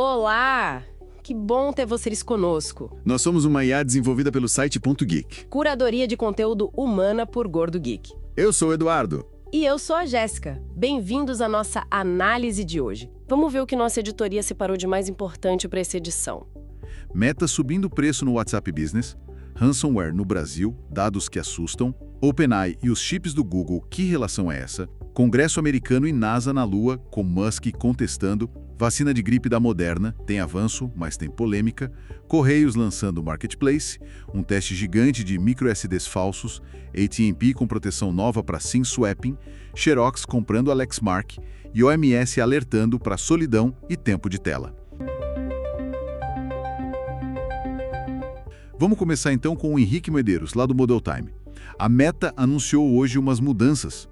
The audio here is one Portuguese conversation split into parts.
Olá! Que bom ter vocês conosco. Nós somos uma IA desenvolvida pelo site .geek. Curadoria de conteúdo humana por Gordo Geek. Eu sou o Eduardo. E eu sou a Jéssica. Bem-vindos à nossa análise de hoje. Vamos ver o que nossa editoria separou de mais importante para essa edição. Meta subindo o preço no WhatsApp Business, ransomware no Brasil, dados que assustam, OpenAI e os chips do Google, que relação é essa? Congresso americano e NASA na Lua, com Musk contestando, vacina de gripe da Moderna, tem avanço, mas tem polêmica, Correios lançando Marketplace, um teste gigante de microSDs falsos, AT&T com proteção nova para SIM swapping, Xerox comprando a Lexmark e OMS alertando para solidão e tempo de tela. Vamos começar então com o Henrique Medeiros, lá do Model Time. A Meta anunciou hoje umas mudanças,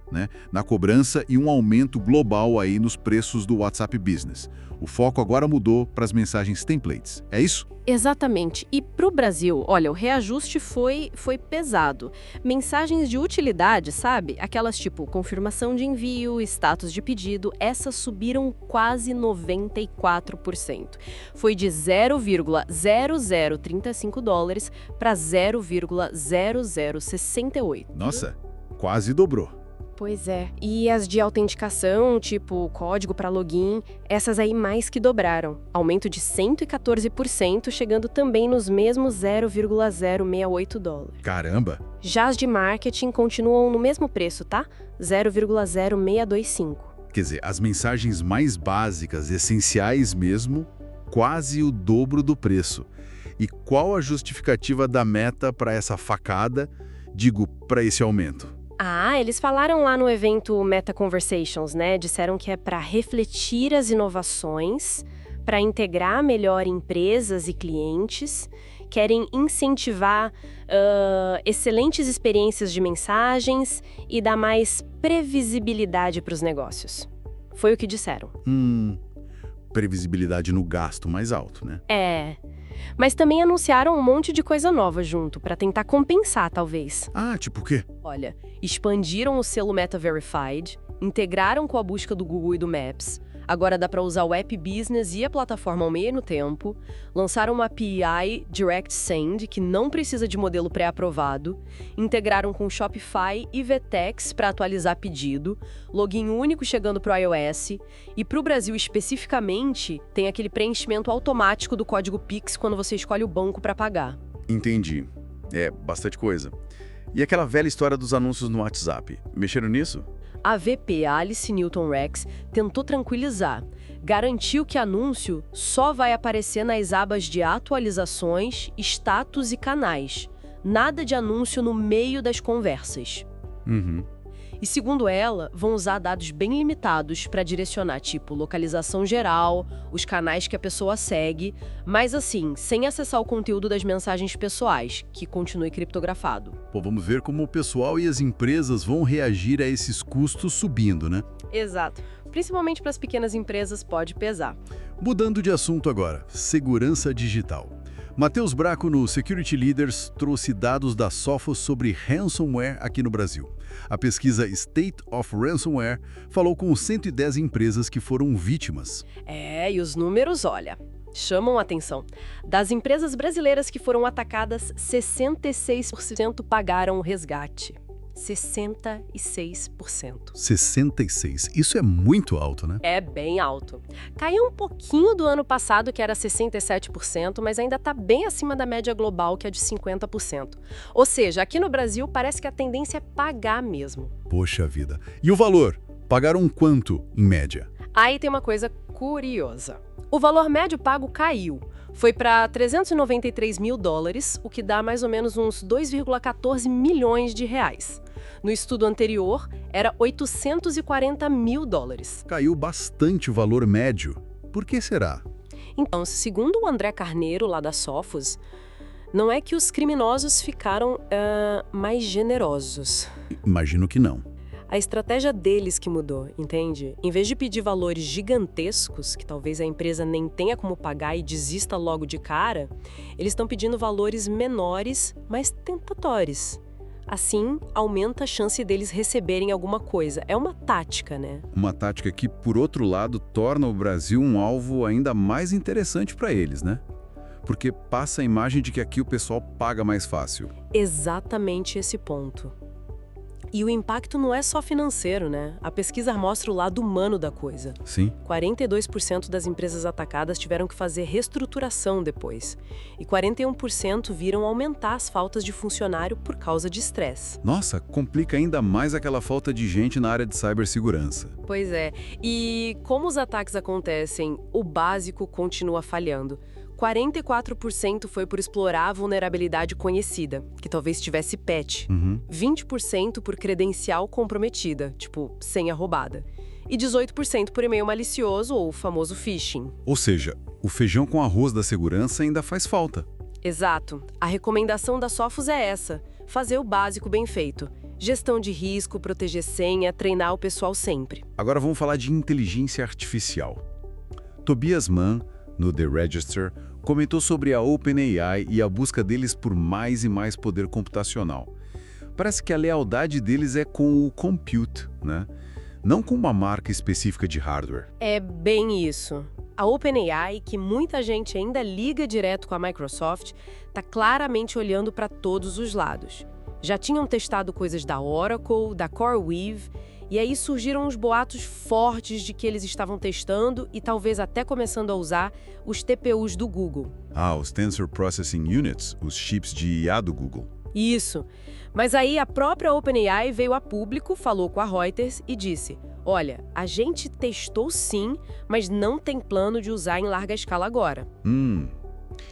na cobrança e um aumento global aí nos preços do WhatsApp Business. O foco agora mudou para as mensagens templates. É isso? Exatamente. E para o Brasil, olha, o reajuste foi pesado. Mensagens de utilidade, sabe? Aquelas tipo confirmação de envio, status de pedido, essas subiram quase 94%. Foi de $0,0035 para $0,0068. Nossa, quase dobrou. Pois é. E as de autenticação, tipo código para login, essas aí mais que dobraram. Aumento de 114%, chegando também nos mesmos $0,068. Caramba! Já as de marketing continuam no mesmo preço, tá? 0,0625. Quer dizer, as mensagens mais básicas, essenciais mesmo, quase o dobro do preço. E qual a justificativa da Meta para essa facada, para esse aumento? Eles falaram lá no evento Meta Conversations, Disseram que é para refletir as inovações, para integrar melhor empresas e clientes, querem incentivar excelentes experiências de mensagens e dar mais previsibilidade para os negócios. Foi o que disseram. Previsibilidade no gasto mais alto, né? Mas também anunciaram um monte de coisa nova junto, para tentar compensar, talvez. Tipo o quê? Olha, expandiram o selo Meta Verified, integraram com a busca do Google e do Maps, agora dá para usar o App Business e a plataforma ao mesmo tempo, lançaram uma API Direct Send, que não precisa de modelo pré-aprovado, integraram com Shopify e Vtex para atualizar pedido, login único chegando para o iOS, e para o Brasil especificamente, tem aquele preenchimento automático do código Pix quando você escolhe o banco para pagar. Entendi. É bastante coisa. E aquela velha história dos anúncios no WhatsApp, mexeram nisso? A VP Alice Newton Rex tentou tranquilizar. Garantiu que anúncio só vai aparecer nas abas de atualizações, status e canais. Nada de anúncio no meio das conversas. E segundo ela, vão usar dados bem limitados para direcionar, tipo, localização geral, os canais que a pessoa segue, mas assim, sem acessar o conteúdo das mensagens pessoais, que continue criptografado. Vamos ver como o pessoal e as empresas vão reagir a esses custos subindo, né? Exato. Principalmente para as pequenas empresas pode pesar. Mudando de assunto agora, segurança digital. Matheus Braco, no Security Leaders, trouxe dados da Sophos sobre ransomware aqui no Brasil. A pesquisa State of Ransomware falou com 110 empresas que foram vítimas. E os números, olha, chamam a atenção. Das empresas brasileiras que foram atacadas, 66% pagaram o resgate. 66%. 66%. Isso é muito alto, né? É bem alto. Caiu um pouquinho do ano passado, que era 67%, mas ainda está bem acima da média global, que é de 50%. Ou seja, aqui no Brasil parece que a tendência é pagar mesmo. Poxa vida. E o valor? Pagaram quanto, em média? Aí tem uma coisa curiosa. O valor médio pago caiu. Foi para $393 mil, o que dá mais ou menos uns 2,14 milhões de reais. No estudo anterior, era $840 mil. Caiu bastante o valor médio. Por que será? Então, segundo o André Carneiro, lá da Sophos, não é que os criminosos ficaram mais generosos. Imagino que não. A estratégia deles que mudou, entende? Em vez de pedir valores gigantescos, que talvez a empresa nem tenha como pagar e desista logo de cara, eles estão pedindo valores menores, mas tentatórios. Assim, aumenta a chance deles receberem alguma coisa. É uma tática, né? Uma tática que, por outro lado, torna o Brasil um alvo ainda mais interessante para eles, né? Porque passa a imagem de que aqui o pessoal paga mais fácil. Exatamente esse ponto. E o impacto não é só financeiro, né? A pesquisa mostra o lado humano da coisa. Sim. 42% das empresas atacadas tiveram que fazer reestruturação depois. E 41% viram aumentar as faltas de funcionário por causa de estresse. Nossa, complica ainda mais aquela falta de gente na área de cibersegurança. Pois é. E como os ataques acontecem, o básico continua falhando. 44% foi por explorar a vulnerabilidade conhecida, que talvez tivesse patch. 20% por credencial comprometida, tipo senha roubada. E 18% por e-mail malicioso ou o famoso phishing. Ou seja, o feijão com arroz da segurança ainda faz falta. Exato. A recomendação da Sophos é essa: fazer o básico bem feito. Gestão de risco, proteger senha, treinar o pessoal sempre. Agora vamos falar de inteligência artificial. Tobias Mann, no The Register, comentou sobre a OpenAI e a busca deles por mais e mais poder computacional. Parece que a lealdade deles é com o compute, né? Não com uma marca específica de hardware. É bem isso. A OpenAI, que muita gente ainda liga direto com a Microsoft, está claramente olhando para todos os lados. Já tinham testado coisas da Oracle, da CoreWeave, e aí surgiram os boatos fortes de que eles estavam testando e talvez até começando a usar os TPUs do Google. Ah, os Tensor Processing Units, os chips de IA do Google. Isso. Mas aí a própria OpenAI veio a público, falou com a Reuters e disse: olha, a gente testou sim, mas não tem plano de usar em larga escala agora.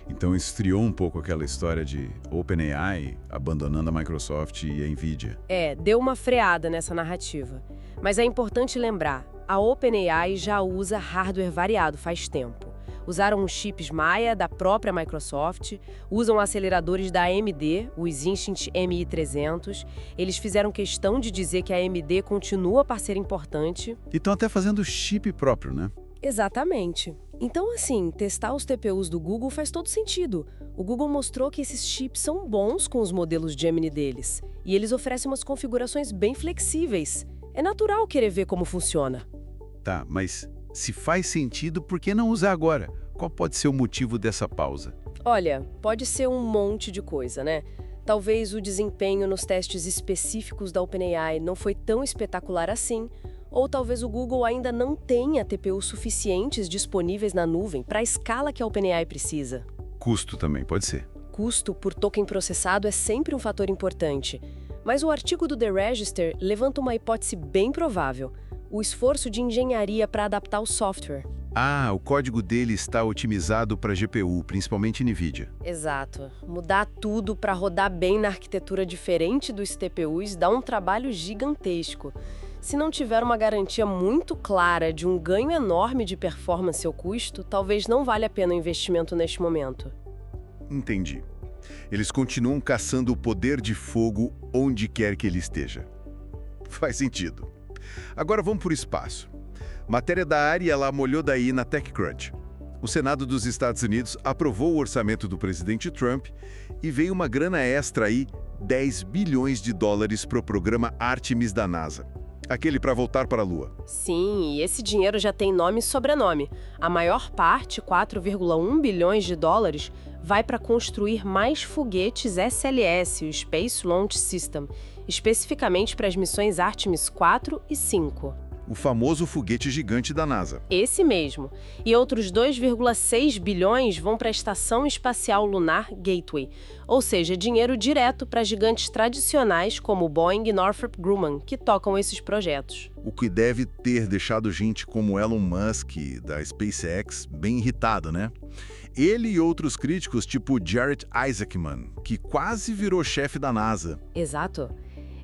Então esfriou um pouco aquela história de OpenAI abandonando a Microsoft e a Nvidia. Deu uma freada nessa narrativa. Mas é importante lembrar, a OpenAI já usa hardware variado faz tempo. Usaram os chips Maia da própria Microsoft, usam aceleradores da AMD, os Instinct MI300. Eles fizeram questão de dizer que a AMD continua parceira importante. E estão até fazendo chip próprio, né? Exatamente. Então, assim, testar os TPUs do Google faz todo sentido. O Google mostrou que esses chips são bons com os modelos Gemini deles. E eles oferecem umas configurações bem flexíveis. É natural querer ver como funciona. Tá, mas se faz sentido, por que não usar agora? Qual pode ser o motivo dessa pausa? Olha, pode ser um monte de coisa, né? Talvez o desempenho nos testes específicos da OpenAI não foi tão espetacular assim, ou talvez o Google ainda não tenha TPUs suficientes disponíveis na nuvem para a escala que a OpenAI precisa. Custo também, pode ser. Custo por token processado é sempre um fator importante. Mas o artigo do The Register levanta uma hipótese bem provável: o esforço de engenharia para adaptar o software. Ah, o código dele está otimizado para GPU, principalmente NVIDIA. Exato. Mudar tudo para rodar bem na arquitetura diferente dos TPUs dá um trabalho gigantesco. Se não tiver uma garantia muito clara de um ganho enorme de performance ou custo, talvez não valha a pena o investimento neste momento. Entendi. Eles continuam caçando o poder de fogo onde quer que ele esteja. Faz sentido. Agora vamos para o espaço. Matéria da área lá molhou daí na TechCrunch. O Senado dos Estados Unidos aprovou o orçamento do presidente Trump e veio uma grana extra aí, 10 bilhões de dólares para o programa Artemis da NASA. Aquele para voltar para a Lua. Sim, e esse dinheiro já tem nome e sobrenome. A maior parte, 4,1 bilhões de dólares, vai para construir mais foguetes SLS, o Space Launch System, especificamente para as missões Artemis 4 e 5. O famoso foguete gigante da NASA. Esse mesmo. E outros 2,6 bilhões vão para a Estação Espacial Lunar Gateway, ou seja, dinheiro direto para gigantes tradicionais como Boeing e Northrop Grumman, que tocam esses projetos. O que deve ter deixado gente como Elon Musk, da SpaceX, bem irritado, né? Ele e outros críticos, tipo Jared Isaacman, que quase virou chefe da NASA. Exato.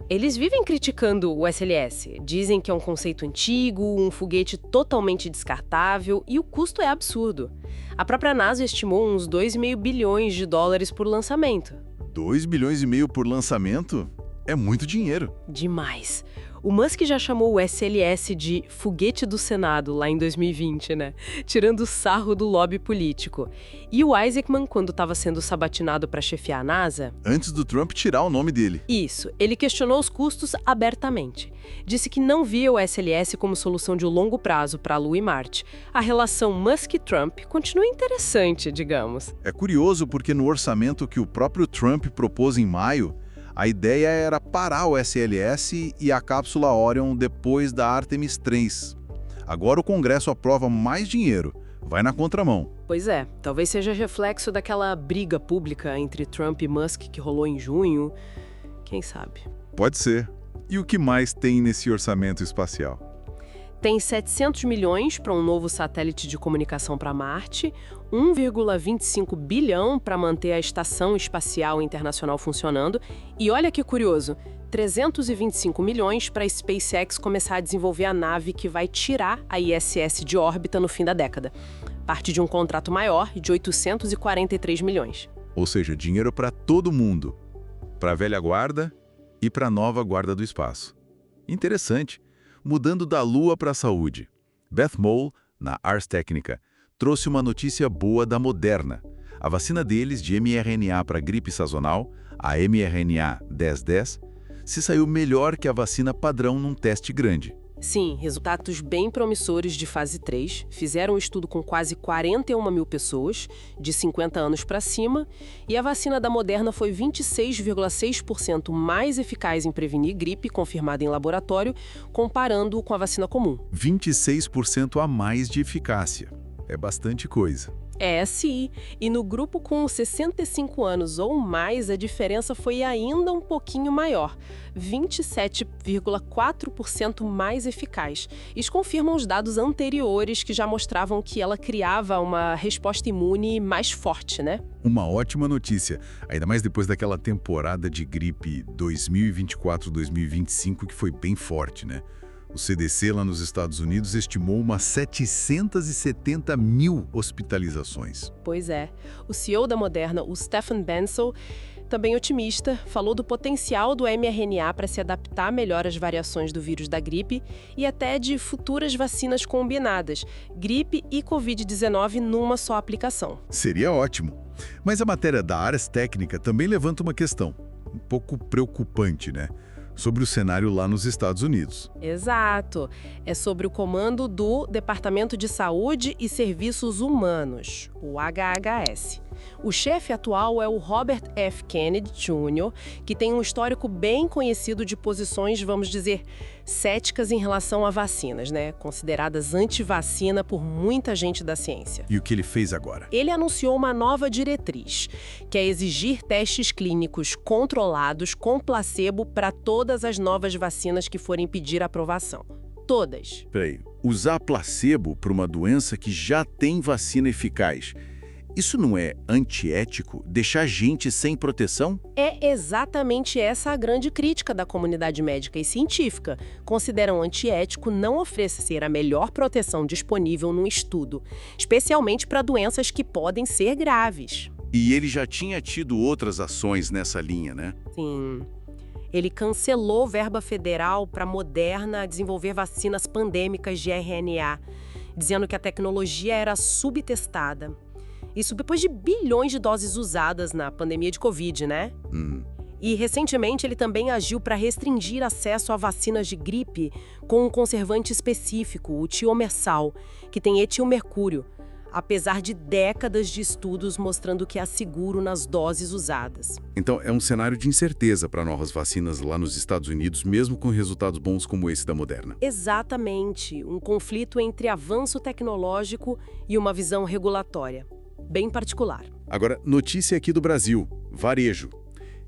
Eles vivem criticando o SLS, dizem que é um conceito antigo, um foguete totalmente descartável e o custo é absurdo. A própria NASA estimou uns 2,5 bilhões de dólares por lançamento. 2,5 bilhões por lançamento? É muito dinheiro. Demais. O Musk já chamou o SLS de foguete do Senado lá em 2020, né? Tirando sarro do lobby político. E o Isaacman, quando estava sendo sabatinado para chefiar a NASA... Antes do Trump tirar o nome dele. Isso, ele questionou os custos abertamente. Disse que não via o SLS como solução de longo prazo para a Lua e Marte. A relação Musk-Trump continua interessante, digamos. É curioso porque no orçamento que o próprio Trump propôs em maio, a ideia era parar o SLS e a cápsula Orion depois da Artemis 3. Agora o Congresso aprova mais dinheiro, vai na contramão. Pois é, talvez seja reflexo daquela briga pública entre Trump e Musk que rolou em junho. Quem sabe? Pode ser. E o que mais tem nesse orçamento espacial? Tem 700 milhões para um novo satélite de comunicação para Marte, 1,25 bilhão para manter a Estação Espacial Internacional funcionando e, olha que curioso, 325 milhões para a SpaceX começar a desenvolver a nave que vai tirar a ISS de órbita no fim da década. Parte de um contrato maior de 843 milhões. Ou seja, dinheiro para todo mundo. Para a velha guarda e para a nova guarda do espaço. Interessante. Mudando da Lua para a saúde. Beth Mole, na Ars Technica, trouxe uma notícia boa da Moderna. A vacina deles de mRNA para gripe sazonal, a mRNA 1010, se saiu melhor que a vacina padrão num teste grande. Sim, resultados bem promissores de fase 3. Fizeram um estudo com quase 41 mil pessoas, de 50 anos para cima, e a vacina da Moderna foi 26,6% mais eficaz em prevenir gripe, confirmada em laboratório, comparando com a vacina comum. 26% a mais de eficácia. É bastante coisa. É, sim. E no grupo com 65 anos ou mais, a diferença foi ainda um pouquinho maior, 27,4% mais eficaz. Isso confirma os dados anteriores que já mostravam que ela criava uma resposta imune mais forte, né? Uma ótima notícia, ainda mais depois daquela temporada de gripe 2024-2025 que foi bem forte, né? O CDC lá nos Estados Unidos estimou umas 770 mil hospitalizações. Pois é. O CEO da Moderna, o Stephen Bancel, também otimista, falou do potencial do mRNA para se adaptar melhor às variações do vírus da gripe e até de futuras vacinas combinadas, gripe e Covid-19 numa só aplicação. Seria ótimo. Mas a matéria da Ars Technica também levanta uma questão, um pouco preocupante, né? Sobre o cenário lá nos Estados Unidos. Exato. É sobre o comando do Departamento de Saúde e Serviços Humanos, o HHS. O chefe atual é o Robert F. Kennedy Jr., que tem um histórico bem conhecido de posições, vamos dizer, céticas em relação a vacinas, né? Consideradas anti-vacina por muita gente da ciência. E o que ele fez agora? Ele anunciou uma nova diretriz, que é exigir testes clínicos controlados com placebo para todas as novas vacinas que forem pedir aprovação. Todas. Peraí, usar placebo para uma doença que já tem vacina eficaz. Isso não é antiético? Deixar gente sem proteção? É exatamente essa a grande crítica da comunidade médica e científica. Consideram antiético não oferecer a melhor proteção disponível num estudo, especialmente para doenças que podem ser graves. E ele já tinha tido outras ações nessa linha, né? Sim. Ele cancelou verba federal para a Moderna desenvolver vacinas pandêmicas de RNA, dizendo que a tecnologia era subtestada. Isso depois de bilhões de doses usadas na pandemia de Covid, né? E, recentemente, ele também agiu para restringir acesso a vacinas de gripe com um conservante específico, o tiomersal, que tem etilmercúrio, apesar de décadas de estudos mostrando que há seguro nas doses usadas. Então, é um cenário de incerteza para novas vacinas lá nos Estados Unidos, mesmo com resultados bons como esse da Moderna. Exatamente. Um conflito entre avanço tecnológico e uma visão regulatória. Bem particular. Agora, notícia aqui do Brasil. Varejo.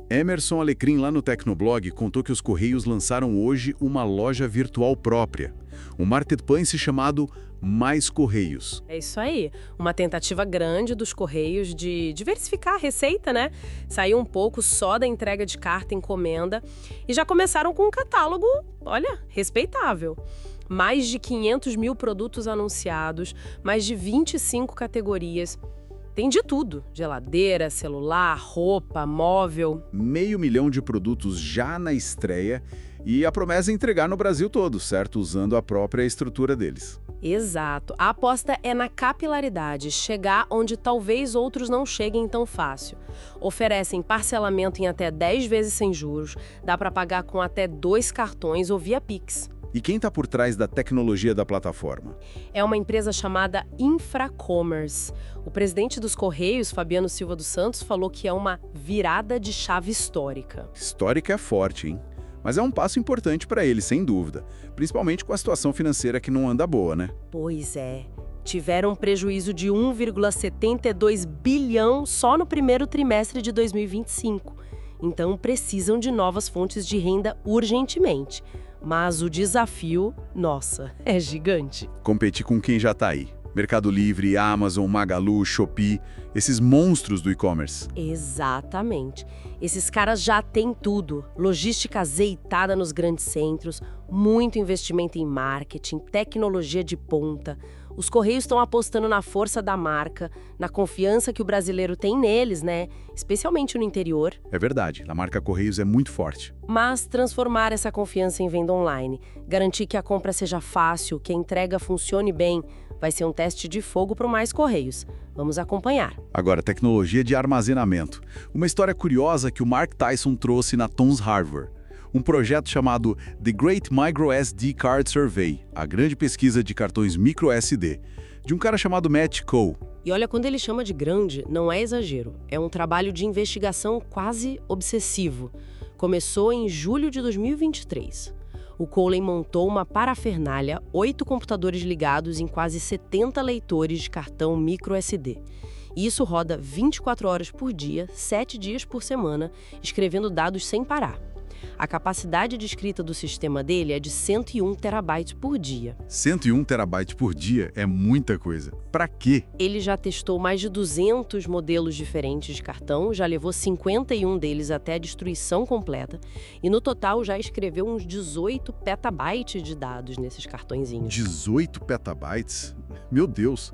Emerson Alecrim, lá no Tecnoblog, contou que os Correios lançaram hoje uma loja virtual própria. Um marketplace chamado Mais Correios. É isso aí. Uma tentativa grande dos Correios de diversificar a receita, né? Saiu um pouco só da entrega de carta e encomenda e já começaram com um catálogo, olha, respeitável. Mais de 500 mil produtos anunciados, mais de 25 categorias. Tem de tudo, geladeira, celular, roupa, móvel. 500 mil de produtos já na estreia E a promessa é entregar no Brasil todo, certo? Usando a própria estrutura deles. Exato. A aposta é na capilaridade, chegar onde talvez outros não cheguem tão fácil. Oferecem parcelamento em até 10 vezes sem juros, dá para pagar com até 2 cartões ou via Pix. E quem está por trás da tecnologia da plataforma? É uma empresa chamada Infracommerce. O presidente dos Correios, Fabiano Silva dos Santos, falou que é uma virada de chave histórica. Histórica é forte, hein? Mas é um passo importante para ele, sem dúvida. Principalmente com a situação financeira que não anda boa, né? Pois é. Tiveram um prejuízo de 1,72 bilhão só no primeiro trimestre de 2025. Então precisam de novas fontes de renda urgentemente. Mas o desafio, nossa, é gigante. Competir com quem já está aí. Mercado Livre, Amazon, Magalu, Shopee, esses monstros do e-commerce. Exatamente. Esses caras já têm tudo. Logística azeitada nos grandes centros, muito investimento em marketing, tecnologia de ponta. Os Correios estão apostando na força da marca, na confiança que o brasileiro tem neles, né? Especialmente no interior. É verdade, a marca Correios é muito forte. Mas transformar essa confiança em venda online, garantir que a compra seja fácil, que a entrega funcione bem, vai ser um teste de fogo para o Mais Correios. Vamos acompanhar. Agora, tecnologia de armazenamento. Uma história curiosa que o Mark Tyson trouxe na Tom's Hardware. Um projeto chamado The Great Micro SD Card Survey, a grande pesquisa de cartões micro SD, de um cara chamado Matt Coe. E olha, quando ele chama de grande, não é exagero. É um trabalho de investigação quase obsessivo. Começou em julho de 2023. O Colen montou uma parafernália, 8 computadores ligados em quase 70 leitores de cartão micro SD. E isso roda 24 horas por dia, 7 dias por semana, escrevendo dados sem parar. A capacidade de escrita do sistema dele é de 101 terabytes por dia. 101 terabytes por dia é muita coisa. Pra quê? Ele já testou mais de 200 modelos diferentes de cartão, já levou 51 deles até a destruição completa e no total já escreveu uns 18 petabytes de dados nesses cartõezinhos. 18 petabytes? Meu Deus!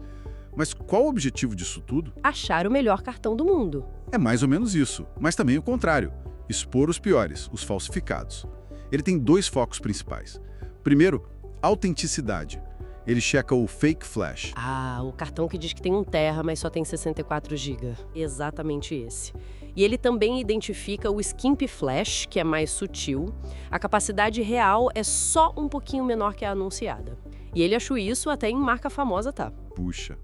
Mas qual o objetivo disso tudo? Achar o melhor cartão do mundo. É mais ou menos isso, mas também o contrário. Expor os piores, os falsificados. Ele tem 2 focos principais. Primeiro, autenticidade. Ele checa o fake flash. Ah, o cartão que diz que tem 1 tera, mas só tem 64 GB. Exatamente esse. E ele também identifica o skimp flash, que é mais sutil. A capacidade real é só um pouquinho menor que a anunciada. E ele achou isso até em marca famosa, tá? Puxa.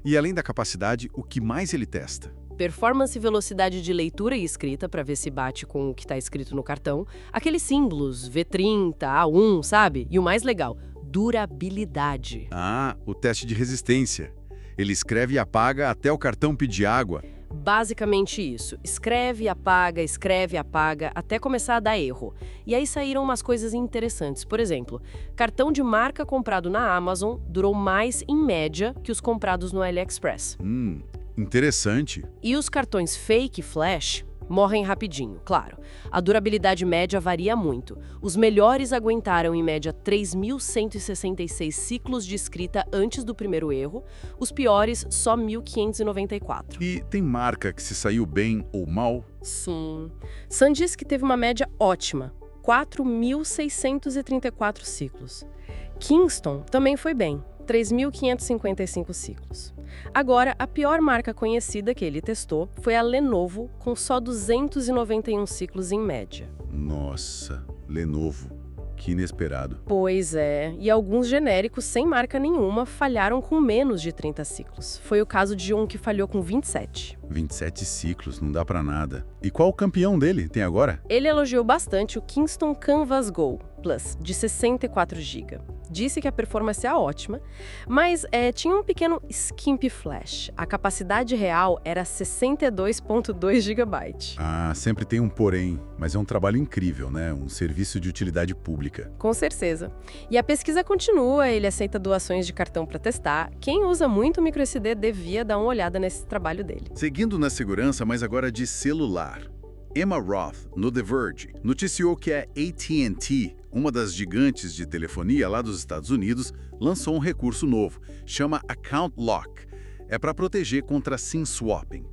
E além da capacidade, o que mais ele testa? Performance e velocidade de leitura e escrita, para ver se bate com o que está escrito no cartão. Aqueles símbolos, V30, A1, sabe? E o mais legal, durabilidade. Ah, o teste de resistência. Ele escreve e apaga até o cartão pedir água. Basicamente isso. Escreve, apaga, até começar a dar erro. E aí saíram umas coisas interessantes. Por exemplo, cartão de marca comprado na Amazon durou mais, em média, que os comprados no AliExpress. Interessante. E os cartões fake flash morrem rapidinho, claro. A durabilidade média varia muito. Os melhores aguentaram em média 3.166 ciclos de escrita antes do primeiro erro, os piores só 1.594. E tem marca que se saiu bem ou mal? Sim. SanDisk teve uma média ótima, 4.634 ciclos. Kingston também foi bem, 3.555 ciclos. Agora, a pior marca conhecida que ele testou foi a Lenovo, com só 291 ciclos em média. Nossa, Lenovo. Que inesperado. Pois é, e alguns genéricos sem marca nenhuma falharam com menos de 30 ciclos. Foi o caso de um que falhou com 27. 27 ciclos, não dá pra nada. E qual o campeão dele tem agora? Ele elogiou bastante o Kingston Canvas Go Plus, de 64 GB. Disse que a performance é ótima, mas tinha um pequeno skimp flash. A capacidade real era 62,2 GB. Ah, sempre tem um porém, mas é um trabalho incrível, né? Um serviço de utilidade pública. Com certeza. E a pesquisa continua, ele aceita doações de cartão para testar. Quem usa muito o microSD devia dar uma olhada nesse trabalho dele. Seguindo na segurança, mas agora de celular. Emma Roth, no The Verge, noticiou que a AT&T, uma das gigantes de telefonia lá dos Estados Unidos, lançou um recurso novo, chama Account Lock. É para proteger contra SIM swapping.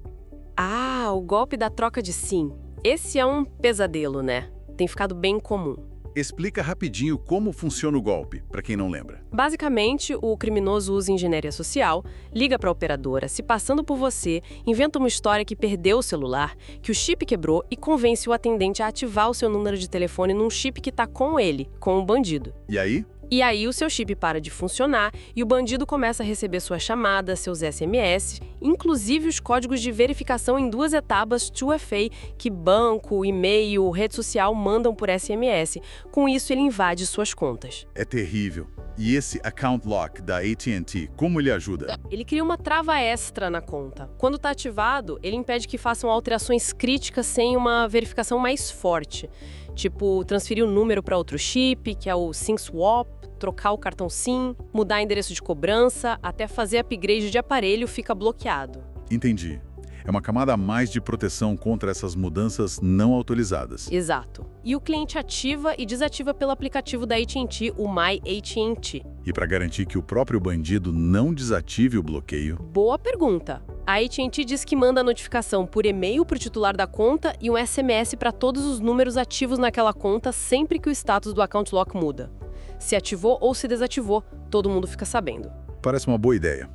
Ah, o golpe da troca de SIM. Esse é um pesadelo, né? Tem ficado bem comum. Explica rapidinho como funciona o golpe, para quem não lembra. Basicamente, o criminoso usa engenharia social, liga para a operadora, se passando por você, inventa uma história que perdeu o celular, que o chip quebrou e convence o atendente a ativar o seu número de telefone num chip que está com ele, com o bandido. E aí? E aí o seu chip para de funcionar e o bandido começa a receber suas chamadas, seus SMS, inclusive os códigos de verificação em 2 etapas 2FA que banco, e-mail, rede social mandam por SMS. Com isso, ele invade suas contas. É terrível. E esse account lock da AT&T, como ele ajuda? Ele cria uma trava extra na conta. Quando está ativado, ele impede que façam alterações críticas sem uma verificação mais forte. Tipo, transferir o número para outro chip, que é o SIM swap, trocar o cartão SIM, mudar endereço de cobrança, até fazer upgrade de aparelho fica bloqueado. Entendi. É uma camada a mais de proteção contra essas mudanças não autorizadas. Exato. E o cliente ativa e desativa pelo aplicativo da AT&T, o My AT&T. E para garantir que o próprio bandido não desative o bloqueio... Boa pergunta. A AT&T diz que manda a notificação por e-mail para o titular da conta e um SMS para todos os números ativos naquela conta sempre que o status do account lock muda. Se ativou ou se desativou, todo mundo fica sabendo. Parece uma boa ideia.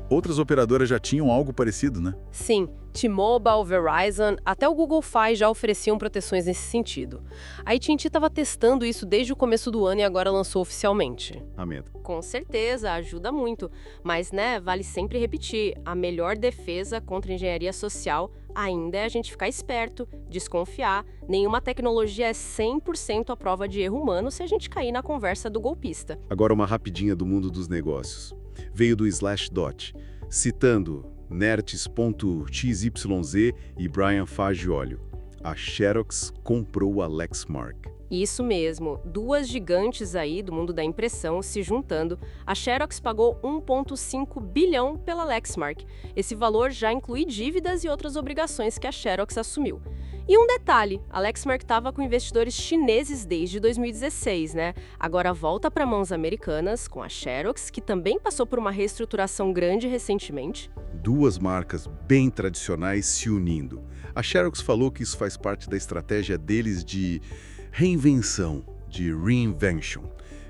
Outras operadoras já tinham algo parecido, né? Sim, T-Mobile, Verizon, até o Google Fi já ofereciam proteções nesse sentido. A AT&T estava testando isso desde o começo do ano e agora lançou oficialmente. Amém. Com certeza, ajuda muito. Mas, vale sempre repetir, a melhor defesa contra a engenharia social ainda é a gente ficar esperto, desconfiar. Nenhuma tecnologia é 100% à prova de erro humano se a gente cair na conversa do golpista. Agora uma rapidinha do mundo dos negócios. Veio do Slashdot, citando Nerds.xyz e Brian Fagioli. A Xerox comprou a Lexmark. Isso mesmo, 2 gigantes aí do mundo da impressão se juntando. A Xerox pagou 1,5 bilhão pela Lexmark. Esse valor já inclui dívidas e outras obrigações que a Xerox assumiu. E um detalhe, a Lexmark estava com investidores chineses desde 2016, né? Agora volta para mãos americanas, com a Xerox, que também passou por uma reestruturação grande recentemente. 2 marcas bem tradicionais se unindo. A Xerox falou que isso faz parte da estratégia deles de reinvenção, de reinvention.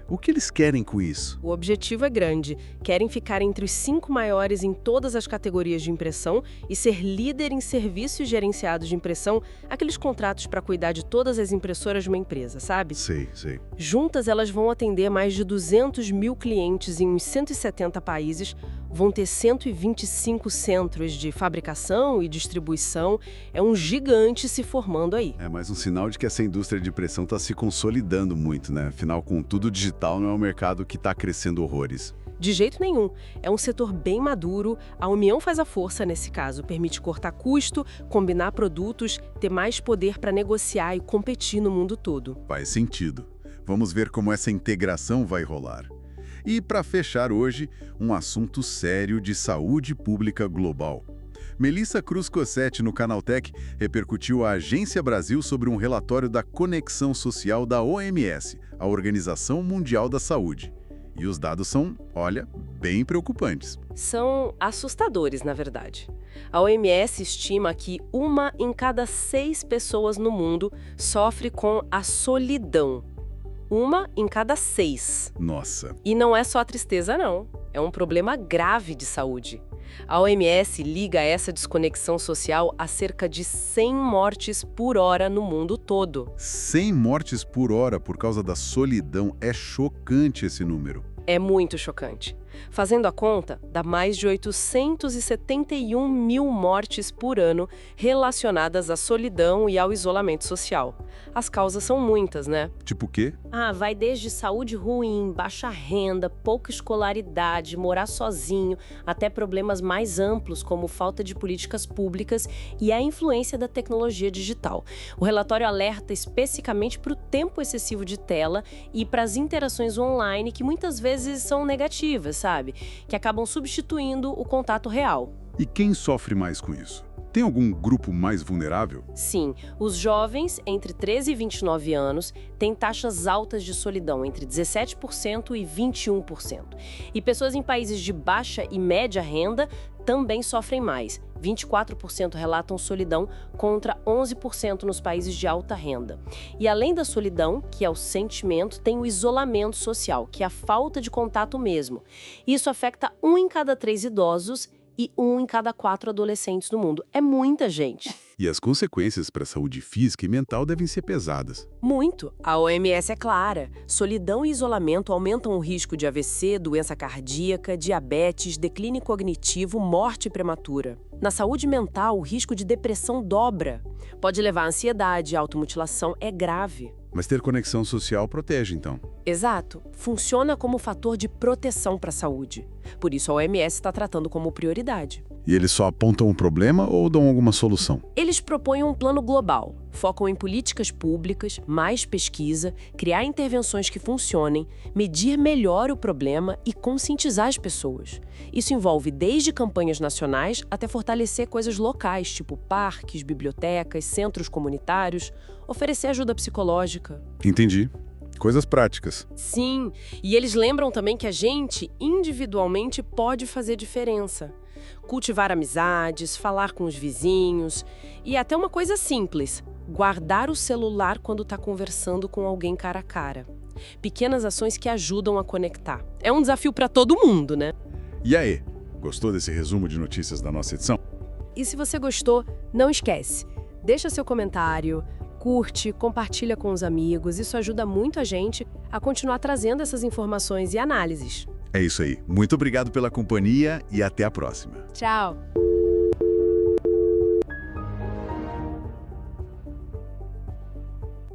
O que eles querem com isso? O objetivo é grande. Querem ficar entre os 5 maiores em todas as categorias de impressão e ser líder em serviços gerenciados de impressão, aqueles contratos para cuidar de todas as impressoras de uma empresa, sabe? Sei. Juntas, elas vão atender mais de 200 mil clientes em uns 170 países, vão ter 125 centros de fabricação e distribuição. É um gigante se formando aí. É mais um sinal de que essa indústria de impressão está se consolidando muito, né? Afinal, com tudo digital, não é um mercado que está crescendo horrores. De jeito nenhum. É um setor bem maduro, a união faz a força nesse caso, permite cortar custo, combinar produtos, ter mais poder para negociar e competir no mundo todo. Faz sentido. Vamos ver como essa integração vai rolar. E para fechar hoje, um assunto sério de saúde pública global. Melissa Cruz Cossetti, no Canaltech, repercutiu à Agência Brasil sobre um relatório da Conexão Social da OMS, a Organização Mundial da Saúde. E os dados são, olha, bem preocupantes. São assustadores, na verdade. A OMS estima que 1 em cada 6 pessoas no mundo sofre com a solidão. 1 em cada 6. Nossa. E não é só a tristeza, não. É um problema grave de saúde. A OMS liga essa desconexão social a cerca de 100 mortes por hora no mundo todo. 100 mortes por hora por causa da solidão. É chocante esse número. É muito chocante. Fazendo a conta, dá mais de 871 mil mortes por ano relacionadas à solidão e ao isolamento social. As causas são muitas, né? Tipo o quê? Vai desde saúde ruim, baixa renda, pouca escolaridade, morar sozinho, até problemas mais amplos, como falta de políticas públicas e a influência da tecnologia digital. O relatório alerta especificamente para o tempo excessivo de tela e para as interações online que muitas vezes são negativas, sabe? Que acabam substituindo o contato real. E quem sofre mais com isso? Tem algum grupo mais vulnerável? Sim, os jovens entre 13 e 29 anos têm taxas altas de solidão, entre 17% e 21%. E pessoas em países de baixa e média renda também sofrem mais. 24% relatam solidão contra 11% nos países de alta renda. E além da solidão, que é o sentimento, tem o isolamento social, que é a falta de contato mesmo. Isso afeta 1 em cada 3 idosos e 1 em cada 4 adolescentes no mundo. É muita gente. E as consequências para a saúde física e mental devem ser pesadas. Muito. A OMS é clara. Solidão e isolamento aumentam o risco de AVC, doença cardíaca, diabetes, declínio cognitivo, morte prematura. Na saúde mental, o risco de depressão dobra. Pode levar a ansiedade, a automutilação é grave. Mas ter conexão social protege, então. Exato. Funciona como fator de proteção para a saúde. Por isso a OMS está tratando como prioridade. E eles só apontam o problema ou dão alguma solução? Eles propõem um plano global, focam em políticas públicas, mais pesquisa, criar intervenções que funcionem, medir melhor o problema e conscientizar as pessoas. Isso envolve desde campanhas nacionais até fortalecer coisas locais, tipo parques, bibliotecas, centros comunitários, oferecer ajuda psicológica. Entendi. Coisas práticas. Sim, e eles lembram também que a gente, individualmente, pode fazer diferença. Cultivar amizades, falar com os vizinhos e até uma coisa simples, guardar o celular quando está conversando com alguém cara a cara. Pequenas ações que ajudam a conectar. É um desafio para todo mundo, né? E aí, gostou desse resumo de notícias da nossa edição? E se você gostou, não esquece, deixa seu comentário, curte, compartilha com os amigos, isso ajuda muito a gente a continuar trazendo essas informações e análises. É isso aí. Muito obrigado pela companhia e até a próxima. Tchau!